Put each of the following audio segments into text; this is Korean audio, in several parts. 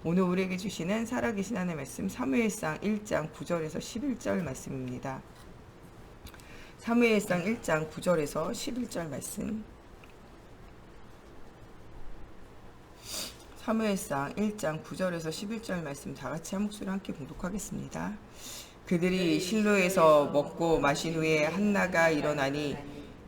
오늘 우리에게 주시는 살아계신 하나님의 말씀 사무엘상 1장 9절에서 11절 말씀입니다. 사무엘상 1장 9절에서 11절 말씀. 사무엘상 1장 9절에서 11절 말씀 다 같이 한 목소리로 함께 봉독하겠습니다. 그들이 실로에서 먹고 마신 후에 한나가 일어나니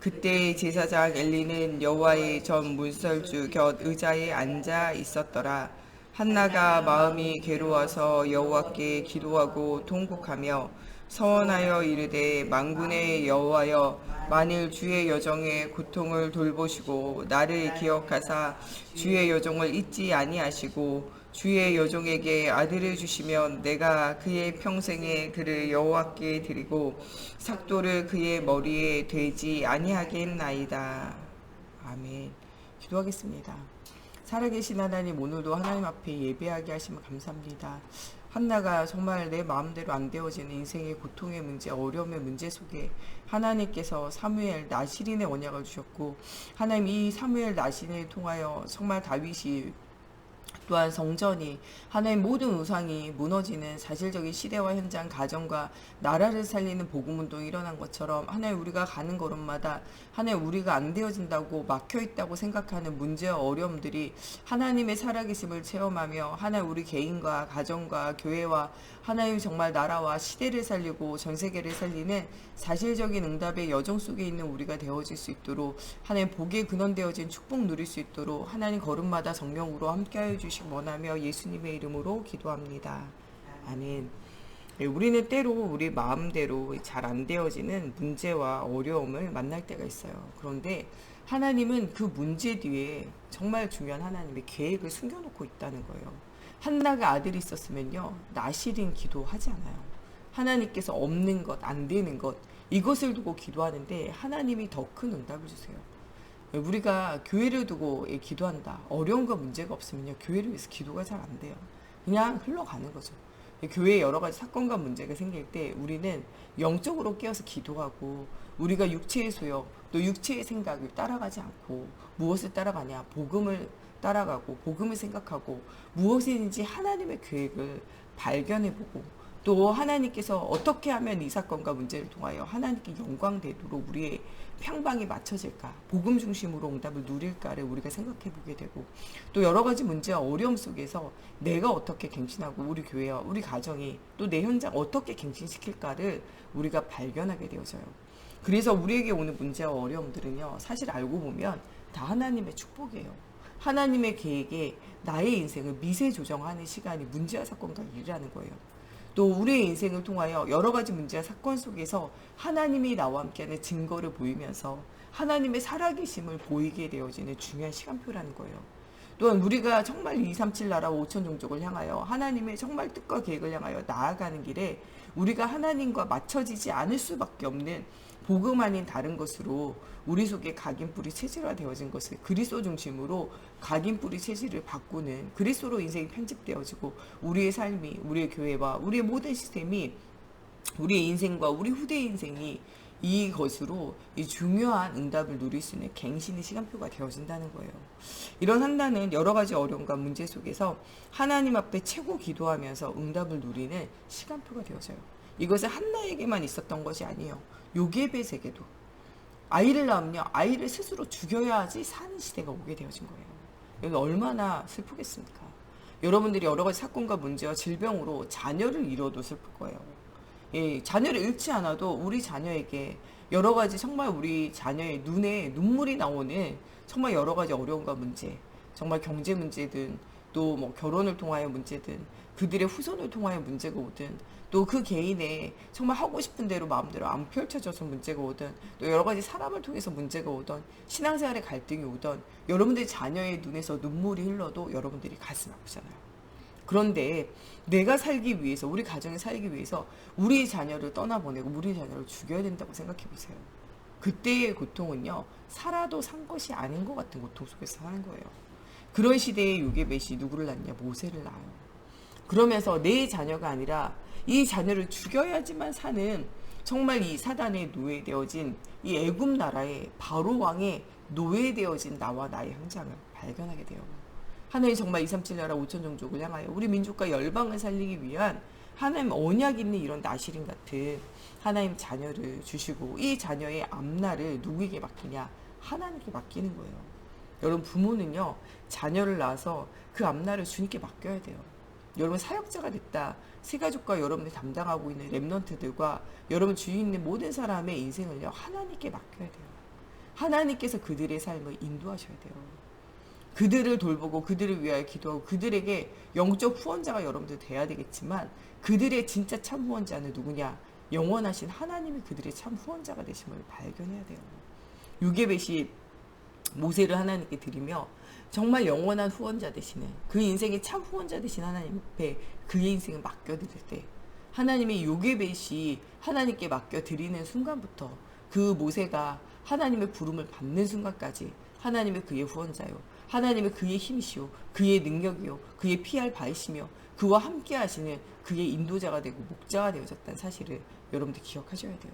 그때 제사장 엘리는 여호와의 전 문설주 곁 의자에 앉아 있었더라. 한나가 마음이 괴로워서 여호와께 기도하고 통곡하며 서원하여 이르되 만군의 여호와여 만일 주의 여종의 고통을 돌보시고 나를 기억하사 주의 여종을 잊지 아니하시고 주의 여종에게 아들을 주시면 내가 그의 평생에 그를 여호와께 드리고 삭도를 그의 머리에 대지 아니하겠나이다. 아멘. 기도하겠습니다. 살아계신 하나님, 오늘도 하나님 앞에 예배하게 하시면 감사합니다. 한나가 정말 내 마음대로 안 되어지는 인생의 고통의 문제, 어려움의 문제 속에 하나님께서 사무엘 나실인의 언약을 주셨고, 하나님 이 사무엘 나실인을 통하여 정말 다윗이 또한 성전이 하나님 모든 우상이 무너지는 사실적인 시대와 현장, 가정과 나라를 살리는 복음운동이 일어난 것처럼 하나님 우리가 가는 걸음마다 하나님 우리가 안 되어진다고 막혀있다고 생각하는 문제와 어려움들이 하나님의 살아계심을 체험하며 하나님 우리 개인과 가정과 교회와 하나님 정말 나라와 시대를 살리고 전세계를 살리는 사실적인 응답의 여정 속에 있는 우리가 되어질 수 있도록 하나님 복에 근원되어진 축복 누릴 수 있도록 하나님 걸음마다 성령으로 함께하여 주시기 원하며 예수님의 이름으로 기도합니다. 아멘. 우리는 때로 우리 마음대로 잘 안 되어지는 문제와 어려움을 만날 때가 있어요. 그런데 하나님은 그 문제 뒤에 정말 중요한 하나님의 계획을 숨겨놓고 있다는 거예요. 한나가 아들이 있었으면요, 나실인 기도하지 않아요. 하나님께서 없는 것, 안 되는 것, 이것을 두고 기도하는데 하나님이 더 큰 응답을 주세요. 우리가 교회를 두고 기도한다, 어려움과 문제가 없으면요, 교회를 위해서 기도가 잘 안 돼요. 그냥 흘러가는 거죠. 교회에 여러 가지 사건과 문제가 생길 때 우리는 영적으로 깨어서 기도하고, 우리가 육체의 소욕, 또 육체의 생각을 따라가지 않고 무엇을 따라가냐, 복음을 따라가고 복음을 생각하고 무엇인지 하나님의 계획을 발견해보고, 또 하나님께서 어떻게 하면 이 사건과 문제를 통하여 하나님께 영광 되도록 우리의 평방이 맞춰질까, 복음 중심으로 응답을 누릴까를 우리가 생각해 보게 되고, 또 여러 가지 문제와 어려움 속에서 내가 어떻게 갱신하고 우리 교회와 우리 가정이 또 내 현장 어떻게 갱신시킬까를 우리가 발견하게 되어져요. 그래서 우리에게 오는 문제와 어려움들은요, 사실 알고 보면 다 하나님의 축복이에요. 하나님의 계획에 나의 인생을 미세 조정하는 시간이 문제와 사건과 일이라는 거예요. 또 우리의 인생을 통하여 여러 가지 문제와 사건 속에서 하나님이 나와 함께하는 증거를 보이면서 하나님의 살아계심을 보이게 되어지는 중요한 시간표라는 거예요. 또한 우리가 정말 237 나라 5천 종족을 향하여 하나님의 정말 뜻과 계획을 향하여 나아가는 길에 우리가 하나님과 맞춰지지 않을 수밖에 없는 복음 아닌 다른 것으로 우리 속에 각인뿌리 체질화 되어진 것을 그리스도 중심으로 각인뿌리 체질을 바꾸는, 그리스도로 인생이 편집되어지고 우리의 삶이, 우리의 교회와 우리의 모든 시스템이, 우리의 인생과 우리 후대의 인생이 이것으로 이 중요한 응답을 누릴 수 있는 갱신의 시간표가 되어진다는 거예요. 이런 한나는 여러 가지 어려움과 문제 속에서 하나님 앞에 최고 기도하면서 응답을 누리는 시간표가 되어져요. 이것은 한나에게만 있었던 것이 아니에요. 요게벳에게도 아이를 낳으면요, 아이를 스스로 죽여야지 사는 시대가 오게 되어진 거예요. 여기 얼마나 슬프겠습니까? 여러분들이 여러 가지 사건과 문제와 질병으로 자녀를 잃어도 슬플 거예요. 예, 자녀를 잃지 않아도 우리 자녀에게 여러 가지 정말 우리 자녀의 눈에 눈물이 나오는 정말 여러 가지 어려움과 문제, 정말 경제 문제든 또 뭐 결혼을 통하여 문제든 그들의 후손을 통하여 문제가 오든, 또 그 개인의 정말 하고 싶은 대로 마음대로 안 펼쳐져서 문제가 오든, 또 여러 가지 사람을 통해서 문제가 오든, 신앙생활에 갈등이 오든, 여러분들의 자녀의 눈에서 눈물이 흘러도 여러분들이 가슴 아프잖아요. 그런데 내가 살기 위해서, 우리 가정이 살기 위해서 우리 자녀를 떠나보내고 우리 자녀를 죽여야 된다고 생각해 보세요. 그때의 고통은요, 살아도 산 것이 아닌 것 같은 고통 속에서 사는 거예요. 그런 시대에 요게벳이 누구를 낳냐? 모세를 낳아요. 그러면서 내 자녀가 아니라 이 자녀를 죽여야지만 사는, 정말 이 사단에 노예되어진 이 애굽 나라의 바로 왕의 노예되어진 나와 나의 형장을 발견하게 돼요. 하나님 정말 237 나라 5천 종족을 향하여 우리 민족과 열방을 살리기 위한 하나님 언약 있는 이런 나시린 같은 하나님 자녀를 주시고, 이 자녀의 앞날을 누구에게 맡기냐? 하나님께 맡기는 거예요. 여러분, 부모는요, 자녀를 낳아서 그 앞날을 주님께 맡겨야 돼요. 여러분, 사역자가 됐다, 새가족과 여러분이 담당하고 있는 렘넌트들과 여러분 주위 있는 모든 사람의 인생을요, 하나님께 맡겨야 돼요. 하나님께서 그들의 삶을 인도하셔야 돼요. 그들을 돌보고 그들을 위하여 기도하고 그들에게 영적 후원자가 여러분들 돼야 되겠지만, 그들의 진짜 참 후원자는 누구냐? 영원하신 하나님이 그들의 참 후원자가 되심을 발견해야 돼요. 요게벳이 모세를 하나님께 드리며 정말 영원한 후원자 되시는, 그 인생의 참 후원자 되신 하나님 앞에 그의 인생을 맡겨드릴 때, 하나님의 요게벳이 하나님께 맡겨드리는 순간부터 그 모세가 하나님의 부름을 받는 순간까지 하나님의 그의 후원자요, 하나님의 그의 힘이시요, 그의 능력이요, 그의 피할 바이시며 그와 함께 하시는 그의 인도자가 되고 목자가 되어졌다는 사실을 여러분들 기억하셔야 돼요.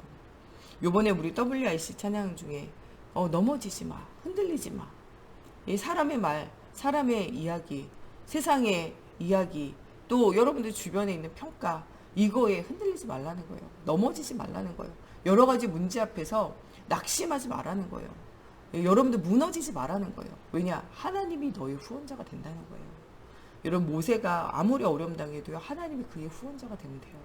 요번에 우리 WIC 찬양 중에 넘어지지 마, 흔들리지 마, 이 사람의 말, 사람의 이야기, 세상의 이야기, 또 여러분들 주변에 있는 평가, 이거에 흔들리지 말라는 거예요. 넘어지지 말라는 거예요. 여러 가지 문제 앞에서 낙심하지 말라는 거예요. 여러분들 무너지지 말라는 거예요. 왜냐? 하나님이 너의 후원자가 된다는 거예요. 여러분, 모세가 아무리 어려움 당해도요, 하나님이 그의 후원자가 되면 돼요.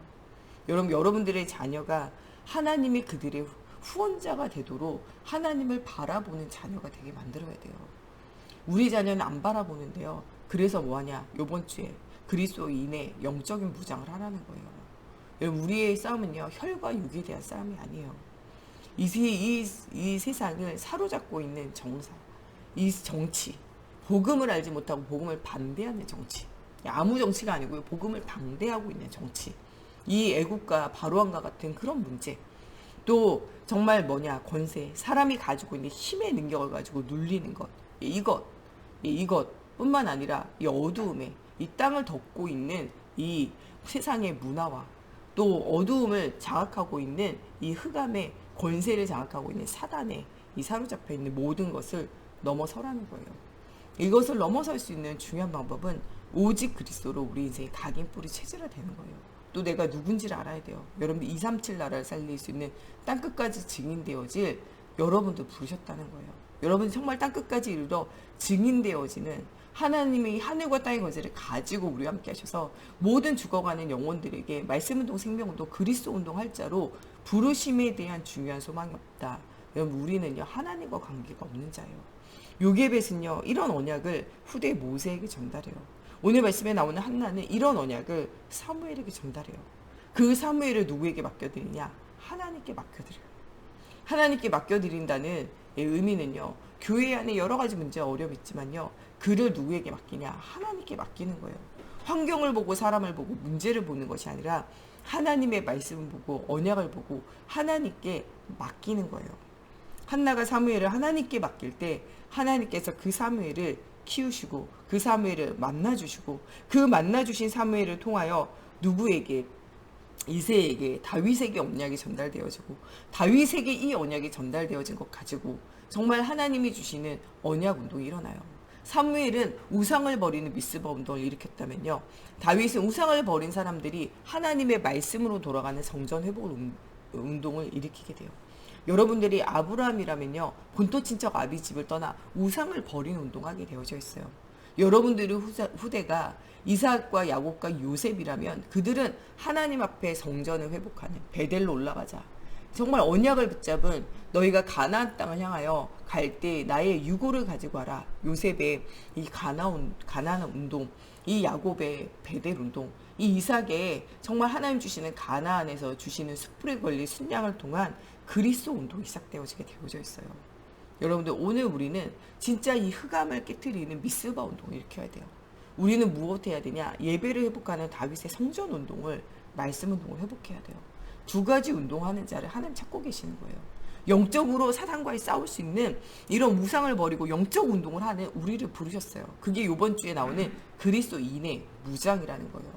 여러분, 여러분들의 자녀가 하나님이 그들의 후원자가 되도록 하나님을 바라보는 자녀가 되게 만들어야 돼요. 우리 자녀는 안 바라보는데요. 그래서 뭐하냐? 요번 주에 그리스도인의 영적인 무장을 하라는 거예요. 여러분, 우리의 싸움은요, 혈과 육에 대한 싸움이 아니에요. 이 세상을 사로잡고 있는 정사, 이 정치, 복음을 알지 못하고 복음을 반대하는 정치, 아무 정치가 아니고요, 복음을 반대하고 있는 정치, 이 애국과 바로함과 같은 그런 문제, 또 정말 권세, 사람이 가지고 있는 힘의 능력을 가지고 눌리는 것, 이것뿐만 아니라 이 어두움에 이 땅을 덮고 있는 이 세상의 문화와 또 어두움을 장악하고 있는 이 흑암의 권세를 장악하고 있는 사단에 이 사로잡혀 있는 모든 것을 넘어서라는 거예요. 이것을 넘어설 수 있는 중요한 방법은 오직 그리스도로 우리 인생의 각인뿌리 체질화되는 거예요. 또 내가 누군지를 알아야 돼요. 여러분들 237 나라를 살릴 수 있는 땅끝까지 증인되어질 여러분들 부르셨다는 거예요. 여러분 정말 땅끝까지 이르러 증인되어지는 하나님의 하늘과 땅의 권세를 가지고 우리와 함께 하셔서 모든 죽어가는 영혼들에게 말씀운동, 생명운동, 그리스도 운동 할 자로 부르심에 대한 중요한 소망이 없다. 여러분, 우리는요, 하나님과 관계가 없는 자예요. 요게벳은요, 이런 언약을 후대 모세에게 전달해요. 오늘 말씀에 나오는 한나는 이런 언약을 사무엘에게 전달해요. 그 사무엘을 누구에게 맡겨드리냐? 하나님께 맡겨드려요. 하나님께 맡겨드린다는 의미는요, 교회 안에 여러 가지 문제와 어려움이 있지만요, 그를 누구에게 맡기냐? 하나님께 맡기는 거예요. 환경을 보고 사람을 보고 문제를 보는 것이 아니라 하나님의 말씀을 보고 언약을 보고 하나님께 맡기는 거예요. 한나가 사무엘을 하나님께 맡길 때 하나님께서 그 사무엘을 키우시고 그 사무엘을 만나주시고 그 만나주신 사무엘을 통하여 누구에게? 이새에게, 다윗에게 언약이 전달되어지고 다윗에게 이 언약이 전달되어진 것 가지고 정말 하나님이 주시는 언약 운동이 일어나요. 사무엘은 우상을 버리는 미스바 운동을 일으켰다면요, 다윗은 우상을 버린 사람들이 하나님의 말씀으로 돌아가는 성전 회복 운동을 일으키게 돼요. 여러분들이 아브라함이라면요, 본토 친척 아비 집을 떠나 우상을 버리는 운동하게 되어져 있어요. 여러분들의 후대가 이삭과 야곱과 요셉이라면 그들은 하나님 앞에 성전을 회복하는, 베델로 올라가자, 정말 언약을 붙잡은, 너희가 가나안 땅을 향하여 갈 때 나의 유고를 가지고 와라, 요셉의 이 가나안 운동, 이 야곱의 베델 운동, 이 이삭의 정말 하나님 주시는 가나안에서 주시는 숯불에 걸린 순양을 통한 그리스도 운동이 시작되어지게 되어져 있어요. 여러분들, 오늘 우리는 진짜 이 흑암을 깨트리는 미스바 운동을 일으켜야 돼요. 우리는 무엇 해야 되냐? 예배를 회복하는 다윗의 성전 운동을, 말씀 운동을 회복해야 돼요. 두 가지 운동하는 자를 하나님 찾고 계시는 거예요. 영적으로 사단과의 싸울 수 있는 이런 무상을 버리고 영적 운동을 하는 우리를 부르셨어요. 그게 이번 주에 나오는 그리스도인의 무장이라는 거예요.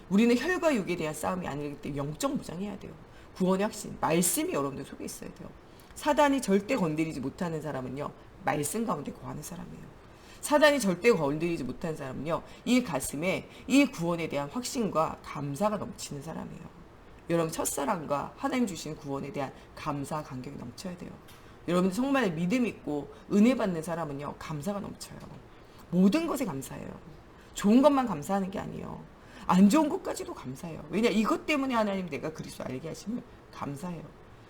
우리는 혈과 육에 대한 싸움이 아니기 때문에 영적 무장해야 돼요. 구원의 확신, 말씀이 여러분들 속에 있어야 돼요. 사단이 절대 건드리지 못하는 사람은요, 말씀 가운데 거하는 사람이에요. 사단이 절대 건드리지 못한 사람은요, 이 가슴에 이 구원에 대한 확신과 감사가 넘치는 사람이에요. 여러분, 첫사랑과 하나님 주신 구원에 대한 감사, 감격이 넘쳐야 돼요. 여러분, 정말 믿음 있고 은혜 받는 사람은요, 감사가 넘쳐요. 모든 것에 감사해요. 좋은 것만 감사하는 게 아니에요. 안 좋은 것까지도 감사해요. 왜냐, 이것 때문에 하나님 내가 그리스도 알게 하심을 감사해요.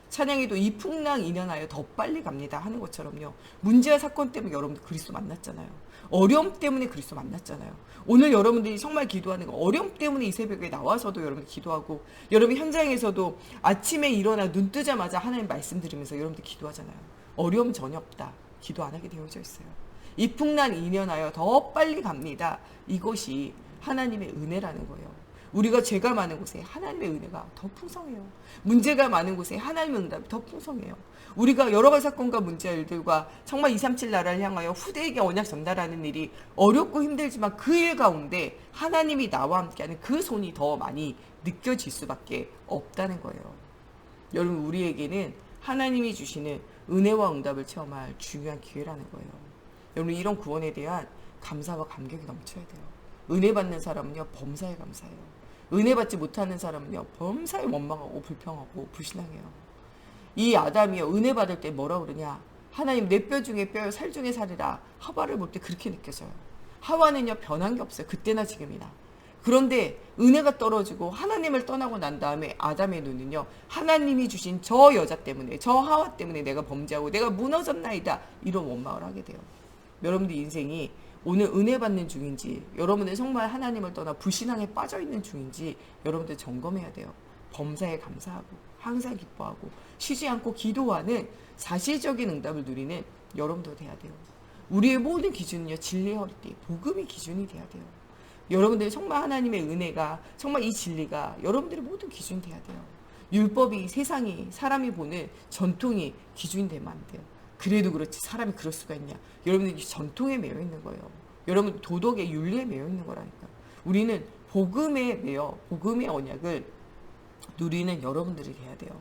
찬양에도 이 풍랑 인연하여 더 빨리 갑니다 하는 것처럼요, 문제와 사건 때문에 여러분들 그리스도 만났잖아요. 어려움 때문에 그리스도 만났잖아요. 오늘 여러분들이 정말 기도하는 거, 어려움 때문에 이 새벽에 나와서도 여러분 기도하고, 여러분 현장에서도 아침에 일어나 눈 뜨자마자 하나님 말씀 들으면서 여러분들 기도하잖아요. 어려움 전혀 없다, 기도 안 하게 되어져 있어요. 이 풍랑 인연하여 더 빨리 갑니다. 이것이 하나님의 은혜라는 거예요. 우리가 죄가 많은 곳에 하나님의 은혜가 더 풍성해요. 문제가 많은 곳에 하나님의 응답이 더 풍성해요. 우리가 여러 가지 사건과 문제와 일들과 정말 237 나라를 향하여 후대에게 언약 전달하는 일이 어렵고 힘들지만 그 일 가운데 하나님이 나와 함께하는 그 손이 더 많이 느껴질 수밖에 없다는 거예요. 여러분, 우리에게는 하나님이 주시는 은혜와 응답을 체험할 중요한 기회라는 거예요. 여러분, 이런 구원에 대한 감사와 감격이 넘쳐야 돼요. 은혜 받는 사람은요, 범사에 감사해요. 은혜 받지 못하는 사람은요, 범사에 원망하고 불평하고 불신앙해요. 이 아담이요, 은혜 받을 때 뭐라 그러냐, 하나님 내 뼈 중에 뼈요 살 중에 살이라. 하와를 볼 때 그렇게 느껴져요. 하와는요, 변한 게 없어요. 그때나 지금이나. 그런데 은혜가 떨어지고 하나님을 떠나고 난 다음에 아담의 눈은요, 하나님이 주신 저 여자 때문에, 저 하와 때문에 내가 범죄하고 내가 무너졌나이다, 이런 원망을 하게 돼요. 여러분들 인생이 오늘 은혜 받는 중인지, 여러분들 정말 하나님을 떠나 불신앙에 빠져있는 중인지 여러분들 점검해야 돼요. 범사에 감사하고 항상 기뻐하고 쉬지 않고 기도하는 사실적인 응답을 누리는 여러분들 돼야 돼요. 우리의 모든 기준은요, 진리의 허리띠, 복음이 기준이 돼야 돼요. 여러분들 정말 하나님의 은혜가, 정말 이 진리가 여러분들의 모든 기준이 돼야 돼요. 율법이, 세상이, 사람이 보는 전통이 기준이 되면 안 돼요. 그래도 그렇지 사람이 그럴 수가 있냐. 여러분들이 전통에 매여 있는 거예요. 여러분, 도덕의 윤리에 매여 있는 거라니까. 우리는 복음에 매여 복음의 언약을 누리는 여러분들이 돼야 돼요.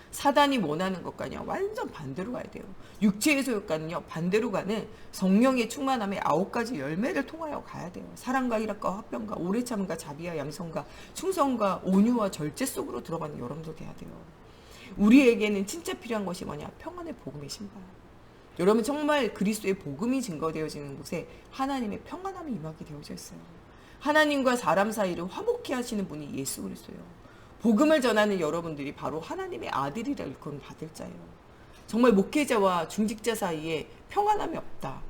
사단이 원하는 것과는요, 완전 반대로 가야 돼요. 육체의 소욕과는요, 반대로 가는 성령의 충만함의 9가지 열매를 통하여 가야 돼요. 사랑과 희락과 화평과 오래 참음과 자비와 양성과 충성과 온유와 절제 속으로 들어가는 여러분들 돼야 돼요. 우리에게는 진짜 필요한 것이 뭐냐? 평안의 복음의 신발. 여러분, 정말 그리스도의 복음이 증거되어지는 곳에 하나님의 평안함이 임하게 되어져 있어요. 하나님과 사람 사이를 화목케 하시는 분이 예수 그리스도예요. 복음을 전하는 여러분들이 바로 하나님의 아들이라 일컬음 받을 자예요. 정말 목회자와 중직자 사이에 평안함이 없다,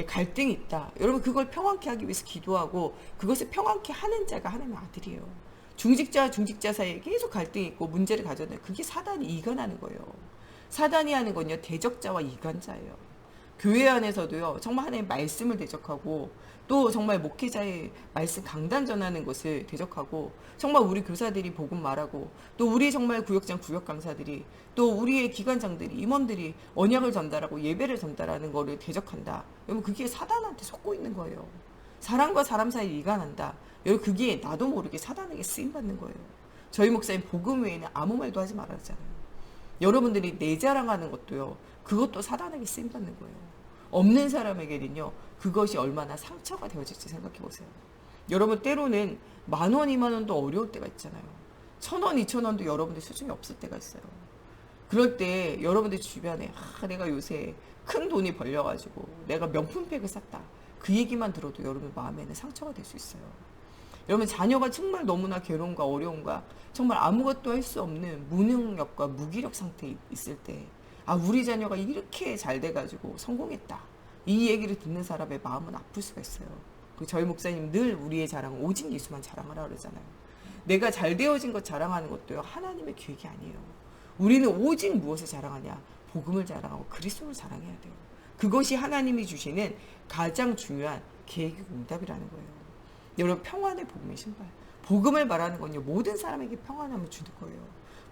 갈등이 있다, 여러분, 그걸 평안케 하기 위해서 기도하고 그것을 평안케 하는 자가 하나님의 아들이에요. 중직자와 중직자 사이에 계속 갈등이 있고 문제를 가져다, 그게 사단이 이간하는 거예요. 사단이 하는 건요, 대적자와 이간자예요. 교회 안에서도요, 정말 하나님의 말씀을 대적하고, 또 정말 목회자의 말씀 강단 전하는 것을 대적하고, 정말 우리 교사들이 복음 말하고, 또 우리 정말 구역장 구역 강사들이, 또 우리의 기관장들이, 임원들이 언약을 전달하고 예배를 전달하는 거를 대적한다. 여러분, 그게 사단한테 속고 있는 거예요. 사람과 사람 사이 이간한다. 여러분, 그게 나도 모르게 사단에게 쓰임 받는 거예요. 저희 목사님 복음 외에는 아무 말도 하지 말았잖아요. 여러분들이 내 자랑하는 것도요, 그것도 사단에게 쓰임 받는 거예요. 없는 사람에게는요, 그것이 얼마나 상처가 되어질지 생각해 보세요. 여러분, 때로는 10,000원, 20,000원도 어려울 때가 있잖아요. 1,000원, 2,000원도 여러분들 수중에 없을 때가 있어요. 그럴 때 여러분들 주변에, 내가 요새 큰 돈이 벌려가지고 내가 명품백을 샀다, 그 얘기만 들어도 여러분 마음에는 상처가 될 수 있어요. 여러분, 자녀가 정말 너무나 괴로움과 어려움과 정말 아무것도 할 수 없는 무능력과 무기력 상태에 있을 때, 우리 자녀가 이렇게 잘 돼가지고 성공했다, 이 얘기를 듣는 사람의 마음은 아플 수가 있어요. 저희 목사님 늘 우리의 자랑은 오직 예수만 자랑하라 그러잖아요. 내가 잘 되어진 것 자랑하는 것도요, 하나님의 계획이 아니에요. 우리는 오직 무엇을 자랑하냐? 복음을 자랑하고 그리스도를 자랑해야 돼요. 그것이 하나님이 주시는 가장 중요한 계획의 응답이라는 거예요. 여러분, 평안의 복음의 신발. 복음을 말하는 건요, 모든 사람에게 평안함을 주는 거예요.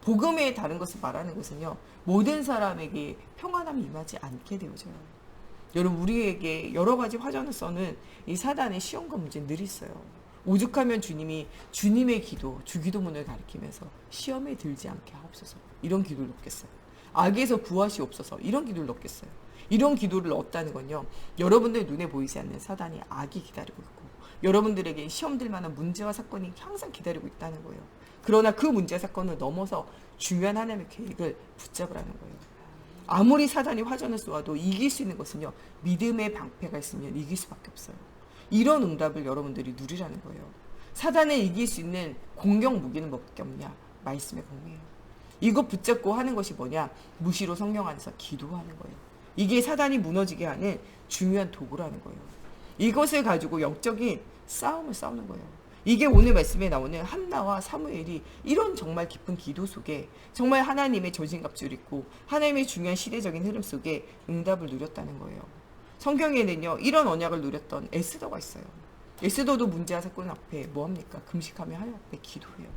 복음 외에 다른 것을 말하는 것은요, 모든 사람에게 평안함이 임하지 않게 되어져요. 여러분, 우리에게 여러 가지 화전을 써는 이 사단의 시험과 문제는 늘 있어요. 오죽하면 주님이 주님의 기도, 주기도문을 가리키면서 시험에 들지 않게 하옵소서, 이런 기도를 넣겠어요. 악에서 구하시옵소서, 이런 기도를 넣겠어요. 이런 기도를 얻다는 건요, 여러분들 눈에 보이지 않는 사단이 악이 기다리고 있고 여러분들에게 시험될 만한 문제와 사건이 항상 기다리고 있다는 거예요. 그러나 그 문제와 사건을 넘어서 중요한 하나님의 계획을 붙잡으라는 거예요. 아무리 사단이 화전을 쏘아도 이길 수 있는 것은요, 믿음의 방패가 있으면 이길 수밖에 없어요. 이런 응답을 여러분들이 누리라는 거예요. 사단을 이길 수 있는 공격 무기는 뭐밖에 없냐? 말씀의 공이에요. 이거 붙잡고 하는 것이 뭐냐? 무시로 성령 안에서 기도하는 거예요. 이게 사단이 무너지게 하는 중요한 도구라는 거예요. 이것을 가지고 영적인 싸움을 싸우는 거예요. 이게 오늘 말씀에 나오는 한나와 사무엘이 이런 정말 깊은 기도 속에 정말 하나님의 전신갑주를 입고 하나님의 중요한 시대적인 흐름 속에 응답을 누렸다는 거예요. 성경에는요, 이런 언약을 누렸던 에스더가 있어요. 에스더도 문제와 사건 앞에 뭐합니까? 금식하며 하나님 앞에 기도해요.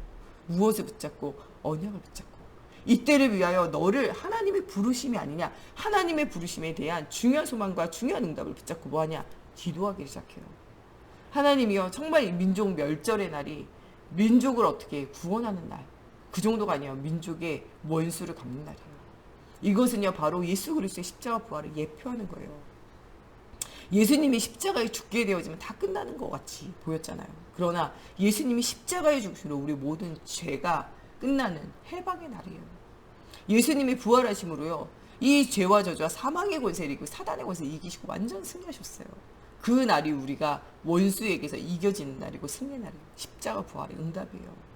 무엇을 붙잡고? 언약을 붙잡고. 이때를 위하여 너를 하나님의 부르심이 아니냐, 하나님의 부르심에 대한 중요한 소망과 중요한 응답을 붙잡고 뭐하냐? 기도하기 시작해요. 하나님이요, 정말 민족 멸절의 날이 민족을 어떻게 구원하는 날, 그 정도가 아니에요. 민족의 원수를 갚는 날이에요. 이것은요, 바로 예수 그리스도의 십자가 부활을 예표하는 거예요. 예수님이 십자가에 죽게 되어지면 다 끝나는 것 같이 보였잖아요. 그러나 예수님이 십자가에 죽으심으로 우리 모든 죄가 끝나는 해방의 날이에요. 예수님이 부활하심으로요, 이 죄와 저주와 사망의 권세를 이기고 사단의 권세를 이기시고 완전 승리하셨어요. 그 날이 우리가 원수에게서 이겨지는 날이고 승리의 날이에요. 십자가 부활의 응답이에요.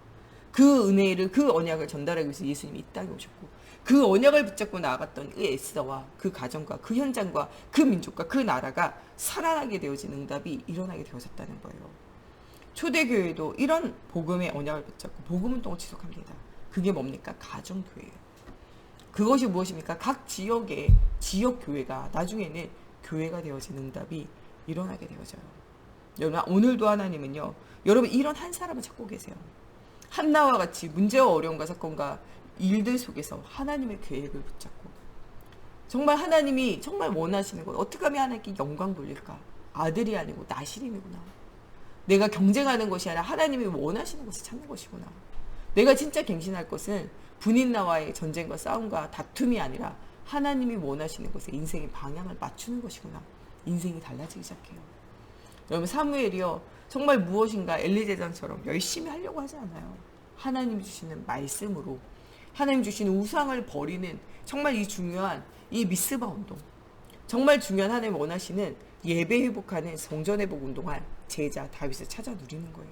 그 은혜를, 그 언약을 전달하기 위해서 예수님이 이 땅에 오셨고, 그 언약을 붙잡고 나아갔던 그 에스더와 그 가정과 그 현장과 그 민족과 그 나라가 살아나게 되어진 응답이 일어나게 되어졌다는 거예요. 초대교회도 이런 복음의 언약을 붙잡고 복음 운동을 지속합니다. 그게 뭡니까? 가정교회예요. 그것이 무엇입니까? 각 지역의 지역교회가 나중에는 교회가 되어진 응답이 일어나게 되어져요. 여러분, 오늘도 하나님은요, 여러분 이런 한 사람을 찾고 계세요. 한나와 같이 문제와 어려움과 사건과 일들 속에서 하나님의 계획을 붙잡고, 정말 하나님이 정말 원하시는 것, 어떻게 하면 하나님께 영광 돌릴까? 아들이 아니고 나시림이구나. 내가 경쟁하는 것이 아니라 하나님이 원하시는 것을 찾는 것이구나. 내가 진짜 갱신할 것은 분인나와의 전쟁과 싸움과 다툼이 아니라 하나님이 원하시는 것에 인생의 방향을 맞추는 것이구나. 인생이 달라지기 시작해요. 여러분, 사무엘이요, 정말 무엇인가 엘리제장처럼 열심히 하려고 하지 않아요. 하나님이 주시는 말씀으로, 하나님 주시는 우상을 버리는 정말 이 중요한 이 미스바 운동, 정말 중요한 하나님 원하시는 예배 회복하는 성전 회복 운동할 제자 다윗을 찾아 누리는 거예요.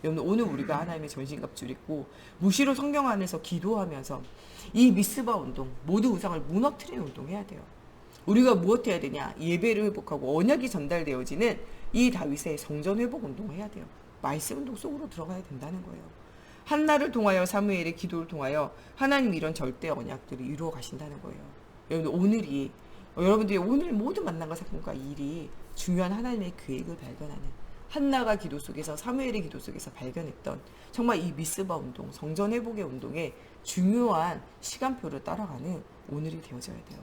여러분, 오늘 우리가 하나님의 전신갑주를 입고 무시로 성경 안에서 기도하면서 이 미스바 운동, 모든 우상을 무너뜨리는 운동해야 돼요. 우리가 무엇 해야 되냐? 예배를 회복하고 언약이 전달되어지는 이 다윗의 성전 회복 운동을 해야 돼요. 말씀 운동 속으로 들어가야 된다는 거예요. 한나를 통하여 사무엘의 기도를 통하여 하나님 이런 절대 언약들을 이루어 가신다는 거예요. 여러분, 오늘이 여러분들이 오늘 모든 만남과 사건과 일이 중요한 하나님의 계획을 발견하는, 한나가 기도 속에서 사무엘의 기도 속에서 발견했던 정말 이 미스바 운동, 성전 회복의 운동에 중요한 시간표를 따라가는 오늘이 되어져야 돼요.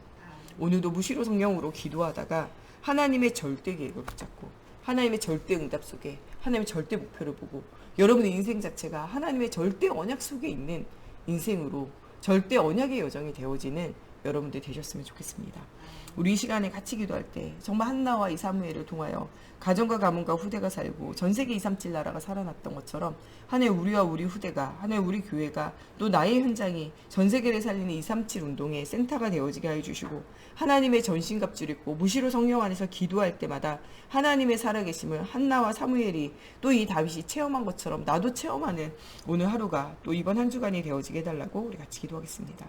오늘도 무시로 성령으로 기도하다가 하나님의 절대 계획을 붙잡고 하나님의 절대 응답 속에 하나님의 절대 목표를 보고 여러분의 인생 자체가 하나님의 절대 언약 속에 있는 인생으로 절대 언약의 여정이 되어지는 여러분들이 되셨으면 좋겠습니다. 우리 이 시간에 같이 기도할 때 정말 한나와 이 사무엘을 통하여 가정과 가문과 후대가 살고 전 세계 237 나라가 살아났던 것처럼 하나님 우리와 우리 후대가, 하나님 우리 교회가, 또 나의 현장이 전 세계를 살리는 237 운동의 센터가 되어지게 해주시고, 하나님의 전신갑주를 입고 무시로 성령 안에서 기도할 때마다 하나님의 살아계심을 한나와 사무엘이 또 이 다윗이 체험한 것처럼 나도 체험하는 오늘 하루가 또 이번 한 주간이 되어지게 해달라고 우리 같이 기도하겠습니다.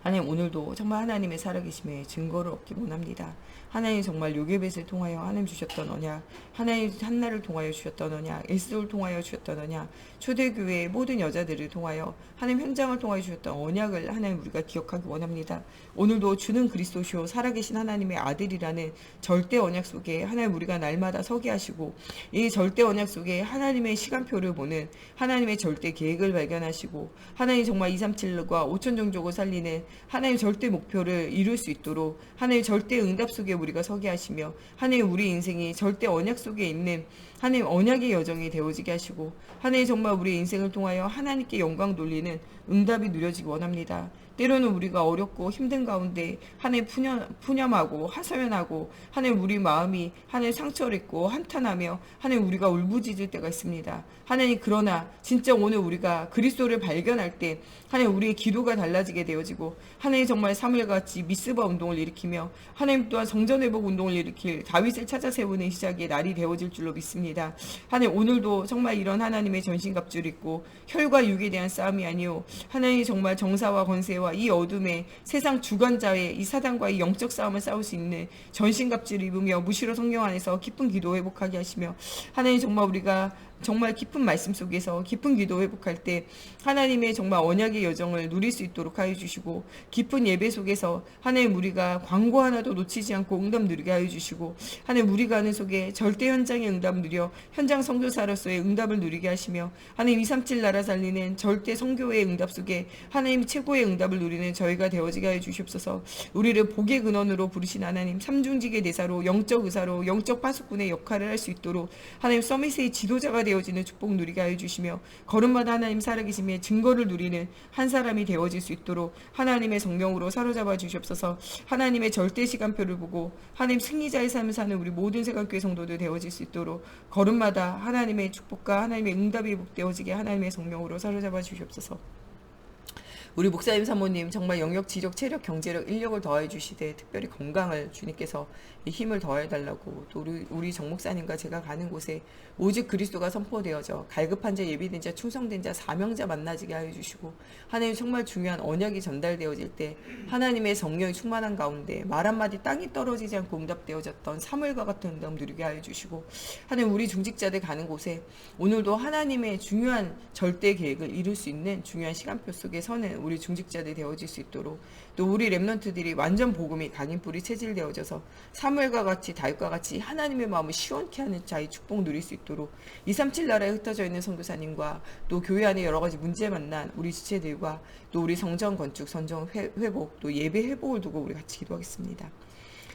하나님, 오늘도 정말 하나님의 살아계심의 증거를 얻기 원합니다. 하나님, 정말 요게벳을 통하여 하나님 주셨던 언약, 하나님 한나를 통하여 주셨던 언약, 에스더를 통하여 주셨던 언약, 초대교회의 모든 여자들을 통하여 하나님 현장을 통하여 주셨던 언약을 하나님 우리가 기억하기 원합니다. 오늘도 주는 그리스도시요 살아계신 하나님의 아들이라는 절대 언약 속에 하나님 우리가 날마다 서게 하시고, 이 절대 언약 속에 하나님의 시간표를 보는 하나님의 절대 계획을 발견하시고, 하나님 정말 237과 5천 종족을 살리는 하나님 절대 목표를 이룰 수 있도록 하나님 절대 응답 속에 우리가 서게 하시며, 하나님 우리 인생이 절대 언약 속에 있는 하나님 언약의 여정이 되어지게 하시고, 하나님 정말 우리 인생을 통하여 하나님께 영광 돌리는 응답이 누려지기 원합니다. 때로는 우리가 어렵고 힘든 가운데 하나님 푸념하고 하소연하고 하나님 우리 마음이 하나님 상처를 입고 한탄하며 하나님 우리가 울부짖을 때가 있습니다. 하나님 그러나 진짜 오늘 우리가 그리스도를 발견할 때 하나님 우리의 기도가 달라지게 되어지고 하나님 정말 사무엘같이 미스바 운동을 일으키며 하나님 또한 성전회복 운동을 일으킬 다윗을 찾아 세우는 시작의 날이 되어질 줄로 믿습니다. 하나님 오늘도 정말 이런 하나님의 전신갑주를 입고 혈과 육에 대한 싸움이 아니오 하나님 정말 정사와 권세와 이 어둠의 세상 주관자의 이 사단과의 영적 싸움을 싸울 수 있는 전신갑주를 입으며 무시로 성령 안에서 깊은 기도 회복하게 하시며 하나님 정말 우리가 정말 깊은 말씀 속에서 깊은 기도 회복할 때 하나님의 정말 언약의 여정을 누릴 수 있도록 하여 주시고 깊은 예배 속에서 하나님 우리가 광고 하나도 놓치지 않고 응답 누리게 하여 주시고 하나님 우리가 하는 속에 절대 현장의 응답 누려 현장 선교사로서의 응답을 누리게 하시며 하나님 237 나라 살리는 절대 선교의 응답 속에 하나님 최고의 응답을 누리는 저희가 되어지게 하여 주시옵소서. 우리를 복의 근원으로 부르신 하나님 삼중직의 대사로 영적 의사로 영적 파수꾼의 역할을 할 수 있도록 하나님 서밋의 지도자가 되어지는 축복 누리게 하여 주시며 걸음마다 하나님 살아계심의 증거를 누리는 한 사람이 되어질 수 있도록 하나님의 성령으로 사로잡아 주시옵소서. 하나님의 절대 시간표를 보고 하나님 승리자의 삶을 사는 우리 모든 세관교회 성도들 되어질 수 있도록 걸음마다 하나님의 축복과 하나님의 응답이 복되어지게 하나님의 성령으로 사로잡아 주시옵소서. 우리 목사님 사모님 정말 영역, 지적, 체력, 경제력, 인력을 더해 주시되 특별히 건강을 주님께서 힘을 더해 달라고 또 우리 정 목사님과 제가 가는 곳에 오직 그리스도가 선포되어져 갈급한 자, 예비된 자, 충성된 자, 사명자 만나지게 하여 주시고 하나님 정말 중요한 언약이 전달되어질 때 하나님의 성령이 충만한 가운데 말 한마디 땅이 떨어지지 않고 응답되어졌던 사무엘과 같은 응답 누리게 하여 주시고 하나님 우리 중직자들 가는 곳에 오늘도 하나님의 중요한 절대 계획을 이룰 수 있는 중요한 시간표 속에 서는 우리 중직자들이 되어질 수 있도록 또 우리 렘넌트들이 완전 복음이 각인뿌리 체질되어져서 사무엘과 같이 다윗과 같이 하나님의 마음을 시원케 하는 자의 축복 누릴 수 있도록 237 나라에 흩어져 있는 선교사님과 또 교회 안에 여러 가지 문제 만난 우리 지체들과 또 우리 성전 건축, 선정 회복, 또 예배 회복을 두고 우리 같이 기도하겠습니다.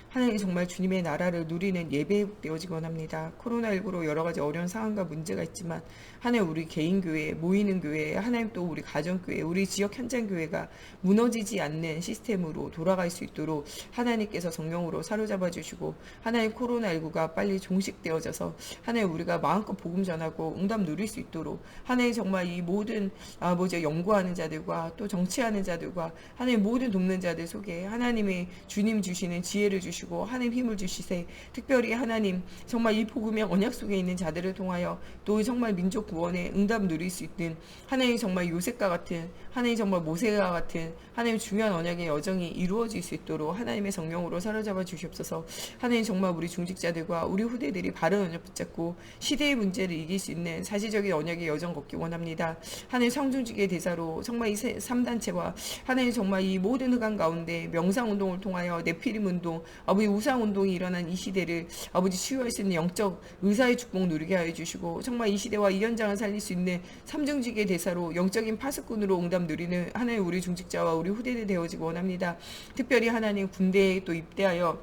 하나님 정말 주님의 나라를 누리는 예배 회복되어지기 원합니다. 코로나19로 여러 가지 어려운 상황과 문제가 있지만 하나님 우리 개인교회, 모이는 교회, 하나님 또 우리 가정교회, 우리 지역 현장교회가 무너지지 않는 시스템으로 돌아갈 수 있도록 하나님께서 성령으로 사로잡아 주시고 하나님 코로나19가 빨리 종식되어져서 하나님 우리가 마음껏 복음 전하고 응답 누릴 수 있도록 하나님 정말 이 모든 연구하는 자들과 또 정치하는 자들과 하나님 모든 돕는 자들 속에 하나님의 주님 주시는 지혜를 주시고 하나님 힘을 주시세. 특별히 하나님 정말 이 복음의 언약 속에 있는 자들을 통하여 또 정말 민족 구원에 응답 누릴 수 있는 하나님 정말 요셉과 같은 하나님 정말 모세와 같은 하나님 중요한 언약의 여정이 이루어질 수 있도록 하나님의 성령으로 사로잡아 주시옵소서. 하나님 정말 우리 중직자들과 우리 후대들이 바른 언약 붙잡고 시대의 문제를 이길 수 있는 사실적인 언약의 여정 걷기 원합니다. 하나님 성중직의 대사로 정말 이 3단체와 하나님 정말 이 모든 흑암 가운데 명상운동을 통하여 네피림 운동 아버지 우상운동이 일어난 이 시대를 아버지 치유할 수 있는 영적 의사의 축복 누리게 하여 주시고 정말 이 시대와 이 현장을 살릴 수 있는 삼중직의 대사로 영적인 파수꾼으로 응답 누리는 하나님 우리 중직자와 우리 후대들 되어지고 원합니다. 특별히 하나님 군대에 또 입대하여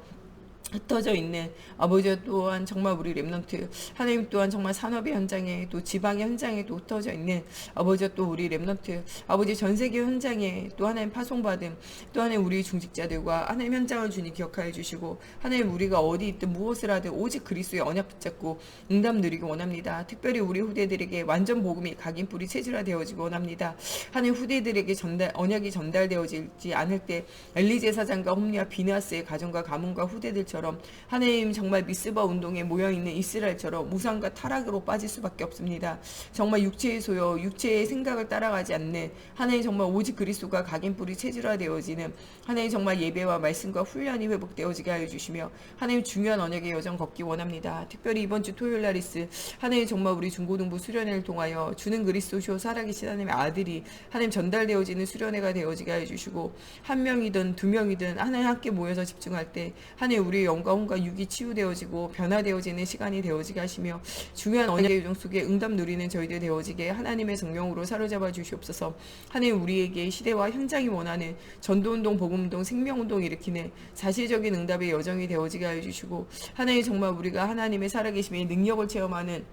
흩어져 있는 아버지 또한 정말 우리 렘넌트 하나님 또한 정말 산업의 현장에 또 지방의 현장에 또 흩어져 있는 아버지 또 우리 렘넌트 아버지 전 세계 현장에 또 하나님 파송받은 또 하나님 우리 중직자들과 하나님 현장을 주님 기억하여 주시고 하나님 우리가 어디 있든 무엇을 하든 오직 그리스도의 언약 붙잡고 응답 누리기 원합니다. 특별히 우리 후대들에게 완전 복음이 각인뿌리 체질화되어지기 원합니다. 하나님 후대들에게 언약이 전달되어지지 않을 때 엘리 제사장과 홈리와 비느하스의 가정과 가문과 후대들처럼 하나님 정말 미스바 운동에 모여있는 이스라엘처럼 무상과 타락으로 빠질 수밖에 없습니다. 정말 육체의 소요, 육체의 생각을 따라가지 않는 하나님 정말 오직 그리스도가 각인뿌리 체질화되어지는 하나님 정말 예배와 말씀과 훈련이 회복되어지게 하여 주시며 하나님 중요한 언약의 여정 걷기 원합니다. 특별히 이번 주 토요일 날 있을 하나님 정말 우리 중고등부 수련회를 통하여 주는 그리스도시오 살아계신 하나님의 아들이 하나님 전달되어지는 수련회가 되어지게 하여 주시고 한 명이든 두 명이든 하나님 함께 모여서 집중할 때 하나님 우리의 영과 혼과 육이 치유되어지고 변화되어지는 시간이 되어지게 하시며 중요한 언약의 요정 속에 응답 누리는 저희들 되어지게 하나님의 성령으로 사로잡아 주시옵소서. 하나님 우리에게 시대와 현장이 원하는 전도운동, 복음운동, 생명운동 일으키는 사실적인 응답의 여정이 되어지게 하여 주시고 하나님 정말 우리가 하나님의 살아계심의 능력을 체험하는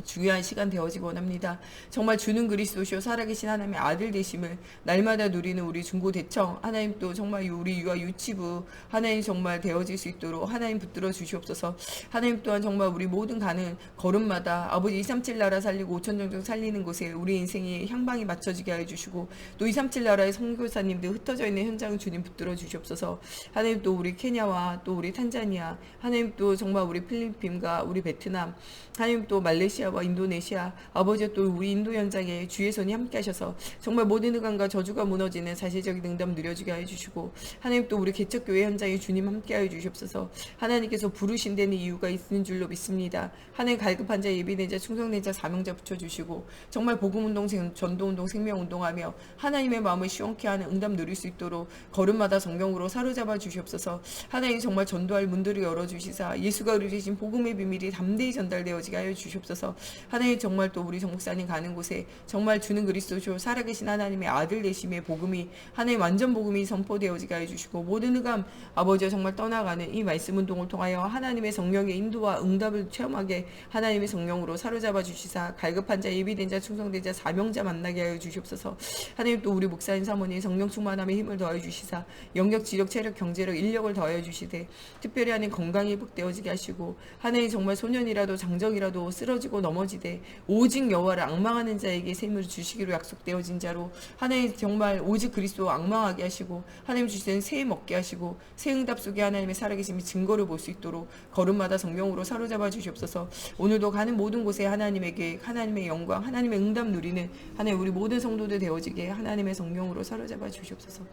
중요한 시간 되어지기 원합니다. 정말 주는 그리스도시요 살아계신 하나님의 아들 되심을 날마다 누리는 우리 중고대청 하나님, 또 정말 우리 유아 유치부 하나님 정말 되어질 수 있도록 하나님 붙들어 주시옵소서. 하나님 또한 정말 우리 모든 가는 걸음마다 아버지 237 나라 살리고 5천정정 살리는 곳에 우리 인생의 향방이 맞춰지게 하여 주시고, 또 237 나라의 선교사님들 흩어져 있는 현장을 주님 붙들어 주시옵소서. 하나님 또 우리 케냐와 또 우리 탄자니아 하나님, 또 정말 우리 필리핀과 우리 베트남 하나님, 또 말레이시아와 인도네시아 아버지, 또 우리 인도 현장에 주의 손이 함께 하셔서 정말 모든 흑암과 저주가 무너지는 사실적인 응답 누려지게 하여 주시고, 하나님 또 우리 개척교회 현장에 주님 함께 하여 주시옵소서. 하나님께서 부르신 데는 이유가 있는 줄로 믿습니다. 하나님 갈급한 자, 예비된 자, 충성된 자, 사명자 붙여주시고 정말 복음운동, 전도운동, 생명운동하며 하나님의 마음을 시원케 하는 응답 누릴 수 있도록 걸음마다 성경으로 사로잡아 주시옵소서. 하나님 정말 전도할 문들을 열어주시사 예수가 이루신 복음의 비밀이 담대히 전달되어지게 하여 주시옵소서. 하나님 정말 또 우리 정 목사님 가는 곳에 정말 주는 그리스도시요 살아계신 하나님의 아들 되심의 복음이 하나님 완전 복음이 선포되어지게 하여 주시고, 모든 흑암 아버지와 정말 떠나가는 이 말씀 운동을 통하여 하나님의 성령의 인도와 응답을 체험하게 하나님의 성령으로 사로잡아 주시사 갈급한 자, 예비된 자, 충성된 자, 사명자 만나게 하여 주시옵소서. 하나님 또 우리 목사님 사모님 성령 충만함의 힘을 더하여 주시사 영력, 지력, 체력, 경제력, 인력을 더하여 주시되 특별히 하나님 건강이 회복되어지게 하시고, 하나님 정말 소년이라도 장정이라도 쓰러지고 넘어지되 오직 여호와를 앙망하는 자에게 샘을 주시기로 약속되어진 자로 하나님 정말 오직 그리스도 앙망하게 하시고, 하나님 주시는 새 먹게 하시고 새 응답 속에 하나님의 살아계심의 증거를 볼 수 있도록 걸음마다 성령으로 사로잡아 주시옵소서. 오늘도 가는 모든 곳에 하나님의 계획, 하나님의 영광, 하나님의 응답 누리는 하나님 우리 모든 성도들 되어지게 하나님의 성령으로 사로잡아 주시옵소서.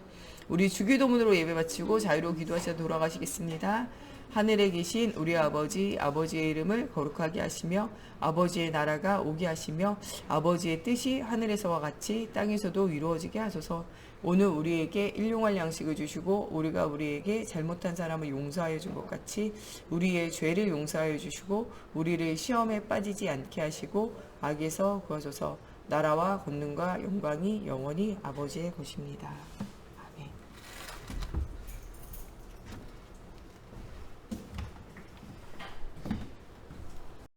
우리 주기도문으로 예배 바치고 자유로 기도하셔 돌아가시겠습니다. 하늘에 계신 우리 아버지, 아버지의 이름을 거룩하게 하시며 아버지의 나라가 오게 하시며 아버지의 뜻이 하늘에서와 같이 땅에서도 이루어지게 하소서. 오늘 우리에게 일용할 양식을 주시고 우리가 우리에게 잘못한 사람을 용서하여 준 것 같이 우리의 죄를 용서하여 주시고 우리를 시험에 빠지지 않게 하시고 악에서 구하소서. 나라와 권능과 영광이 영원히 아버지의 것입니다.